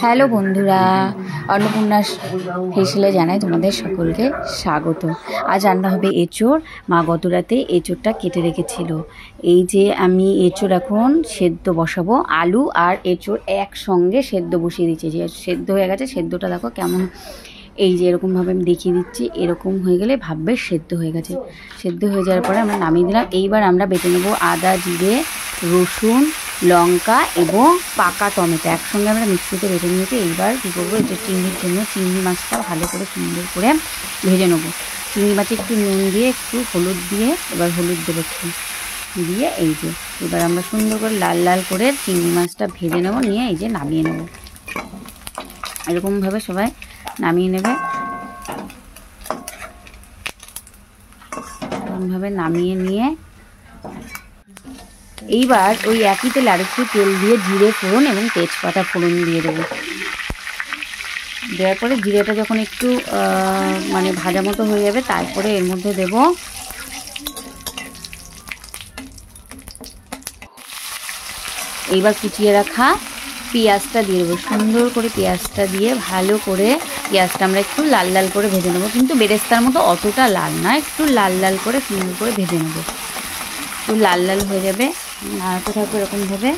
Hello বন্ধুরা, অন্নপূর্ণা হেসেলে জানাই তোমাদের সকলকে স্বাগত। আজ রান্না হবে এঁচোড়। মা গত রাতে এঁচোড়টা কেটে রেখেছিল। এই যে আমি এঁচোড় এখন সেদ্ধ বসাবো, আলু আর এঁচোড় একসঙ্গে সেদ্ধ বসিয়ে দিচ্ছি। যে সেদ্ধ হয়ে গেছে, সেদ্ধটা দেখো কেমন, এই যে এরকমভাবে আমি দেখিয়ে দিচ্ছি। এরকম হয়ে গেলে ভাববে সেদ্ধ হয়ে গেছে। সেদ্ধ হয়ে যাওয়ার পরে আমরা নামিয়ে দিলাম। এইবার আমরা বেটে নেবো আদা, জিরে, রসুন, লঙ্কা এবং পাকা টমেটো একসঙ্গে আমরা মিক্সিতে বেটে নিয়েছি। এইবার কী করবো, এটা চিংড়ির জন্য চিংড়ি মাছটা ভালো করে সুন্দর করে ভেজে নেবো। চিংড়ি মাছে একটু নুন দিয়ে, একটু হলুদ দিয়ে, এবার হলুদ দেবো একটু দিয়ে, এই যে এবার আমরা সুন্দর করে লাল লাল করে চিংড়ি মাছটা ভেজে নেবো, নিয়ে এই যে নামিয়ে নেবো। এরকমভাবে সবাই নামিয়ে নেবে। এরকমভাবে নামিয়ে নিয়ে এইবার ওই একই তেলে আরেকটু তেল দিয়ে জিরে ফোড়ন এবং তেজপাতা ফোড়ন দিয়ে দেবো। দেওয়ার পরে জিরেটা যখন একটু মানে ভাজা মতো হয়ে যাবে, তারপরে এর মধ্যে দেব এইবার কুচিয়ে রাখা পেঁয়াজটা দিয়ে দেবো। সুন্দর করে পেঁয়াজটা দিয়ে ভালো করে পেঁয়াজটা আমরা একটু লাল লাল করে ভেজে নেবো, কিন্তু বেরেস্তার মতো অতটা লাল না, একটু লাল লাল করে সুন্দর করে ভেজে নেবো। একটু লাল লাল হয়ে যাবে, নাড়াতে থাকবে এরকমভাবে।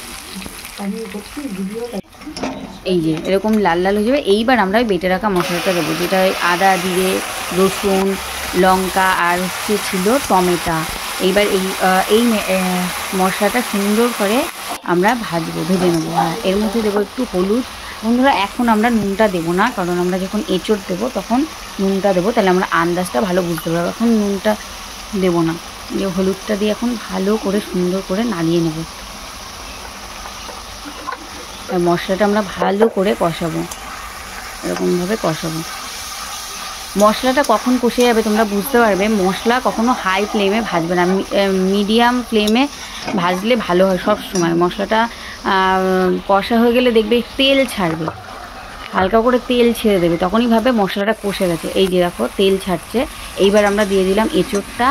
এই যে এরকম লাল লাল হয়ে যাবে। এইবার আমরা ওই বেটে রাখা মশলাটা দেবো, যেটা আদা, জিরে, রসুন, লঙ্কা আর ছিল টমেটো। এইবার এই মশলাটা সুন্দর করে আমরা ভেজে নেবো। এর মধ্যে দেবো একটু হলুদ। বন্ধুরা, এখন আমরা নুনটা দেবো না, কারণ আমরা যখন এঁচোড় দেবো তখন নুনটা দেবো, তাহলে আমরা আন্দাজটা ভালো বুঝতে পারবো। এখন নুনটা দেবো না, যে হলুদটা দিয়ে এখন ভালো করে সুন্দর করে নাড়িয়ে নেব। মশলাটা আমরা ভালো করে কষাবো, এরকমভাবে কষাবো। মশলাটা কখন কষে যাবে তোমরা বুঝতে পারবে, মশলা কখনো হাই ফ্লেমে ভাজবে না, মিডিয়াম ফ্লেমে ভাজলে ভালো হয় সব সময়। মশলাটা কষা হয়ে গেলে দেখবে তেল ছাড়বে, হালকা করে তেল ছেড়ে দেবে, তখনই ভাবে মশলাটা কষে গেছে। এই যে দেখো তেল ছাড়ছে। এইবার আমরা দিয়ে দিলাম এঁচোড়টা।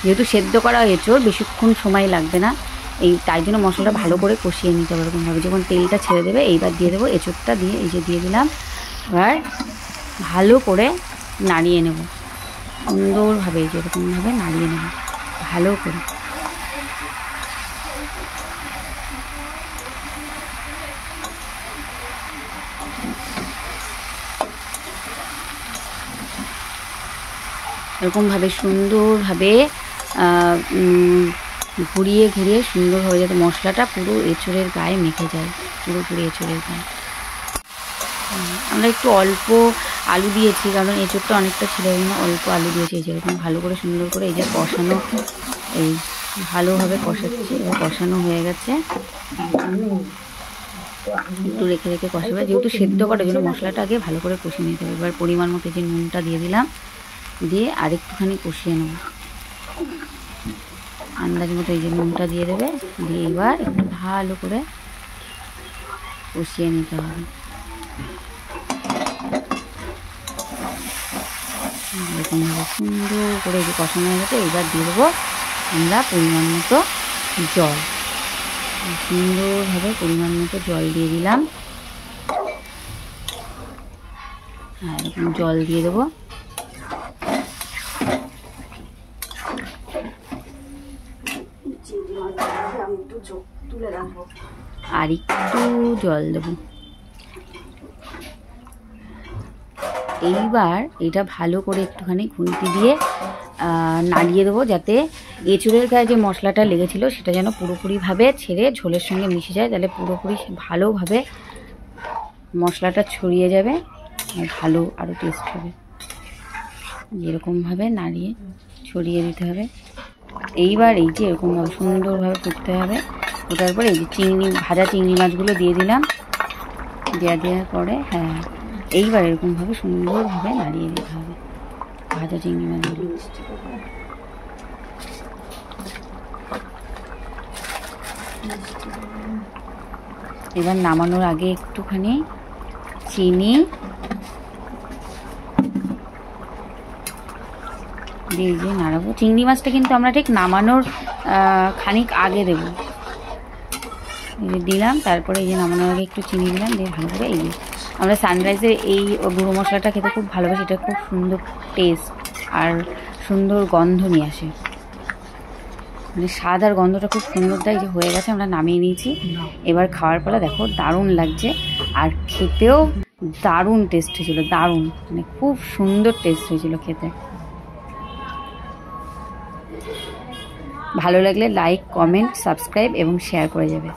যেহেতু সেদ্ধ করা এঁচোড় বেশিক্ষণ সময় লাগবে না, তাই জন্য মশলাটা ভালো করে কষিয়ে নিতে হবে এরকমভাবে। যখন তেলটা ছেড়ে দেবে এইবার দিয়ে দেবো এঁচোড়টা, দিয়ে এই যে দিয়ে দিলাম। এবার ভালো করে নাড়িয়ে নেব সুন্দরভাবে, এই যে এরকমভাবে নাড়িয়ে নেব ভালো করে। এরকমভাবে সুন্দরভাবে ঘুরিয়ে ঘুরিয়ে সুন্দরভাবে যাতে মশলাটা পুরো এঁচোড়ের গায়ে মেখে যায়, পুরোপুরি এঁচোড়ের গায়ে। আমরা একটু অল্প আলু দিয়েছি, কারণ এঁচোড়টা অনেকটা ছিল, অল্প আলু দিয়েছি। এই যেরকম ভালো করে সুন্দর করে এই যে কষানো, এই ভালোভাবে কষাচ্ছি। এবার কষানো হয়ে গেছে, একটু রেখে রেখে কষাবে, যেহেতু সেদ্ধ করার জন্য মশলাটা আগে ভালো করে কষিয়ে নিতে হবে। এবার পরিমাণ মতো যে নুনটা দিয়ে দিলাম, দিয়ে আরেকটুখানি কষিয়ে নেব আন্দাজ মতো। এই যে নুনটা দিয়ে দেবে, দিয়ে এবার একটু ভালো করে কষিয়ে নিতে হবে। এরকমভাবে সুন্দর করে যে কষানো হয়ে গেছে, এবার দিয়ে দেবো আমরা পরিমাণ মতো জল। সুন্দরভাবে পরিমাণ মতো জল দিয়ে দিলাম। হ্যাঁ, এরকম জল দিয়ে দেবো। আর একটু জল দেবো। এইবার এটা ভালো করে একটুখানি খুন্তি দিয়ে নাড়িয়ে দেবো, যাতে এঁচোড়ের গায়ে যে মশলাটা লেগেছিলো সেটা যেন পুরোপুরিভাবে ছেড়ে ঝোলের সঙ্গে মিশে যায়, তাহলে পুরোপুরি ভালোভাবে মশলাটা ছড়িয়ে যাবে আর ভালো আরও টেস্ট হবে। এরকমভাবে নাড়িয়ে ছড়িয়ে দিতে হবে। এইবার এই যে এরকমভাবে সুন্দরভাবে ফুটতে হবে। ফোটার পরে এই যে ভাজা চিংড়ি মাছগুলো দিয়ে দিলাম। দেওয়ার পরে হ্যাঁ, এইবার এরকমভাবে সুন্দরভাবে নাড়িয়ে দিতে হবে ভাজা চিংড়ি মাছগুলো। এবার নামানোর আগে একটুখানি চিনি দিয়ে দিয়ে নাড়াবো। চিংড়ি মাছটা কিন্তু আমরা ঠিক নামানোর খানিক আগে দেবো। এই যে দিলাম, তারপরে এই যে নামানোর আগে একটু চিনি দিলাম, দিয়ে ভালো করে এই যে আমরা সানরাইজের এই গুঁড়ো মশলাটা খেতে খুব ভালোবাসি, এটা খুব সুন্দর টেস্ট আর সুন্দর গন্ধ নিয়ে আসে, মানে স্বাদ আর গন্ধটা খুব সুন্দর দেয়। যে হয়ে গেছে, আমরা নামিয়ে নিয়েছি, এবার খাওয়ার পালা। দেখো দারুণ লাগছে আর খেতেও দারুণ টেস্ট হয়েছিল, দারুণ, মানে খুব সুন্দর টেস্ট হয়েছিল খেতে। ভালো লাগলে লাইক, কমেন্ট, সাবস্ক্রাইব এবং শেয়ার করে যাবে।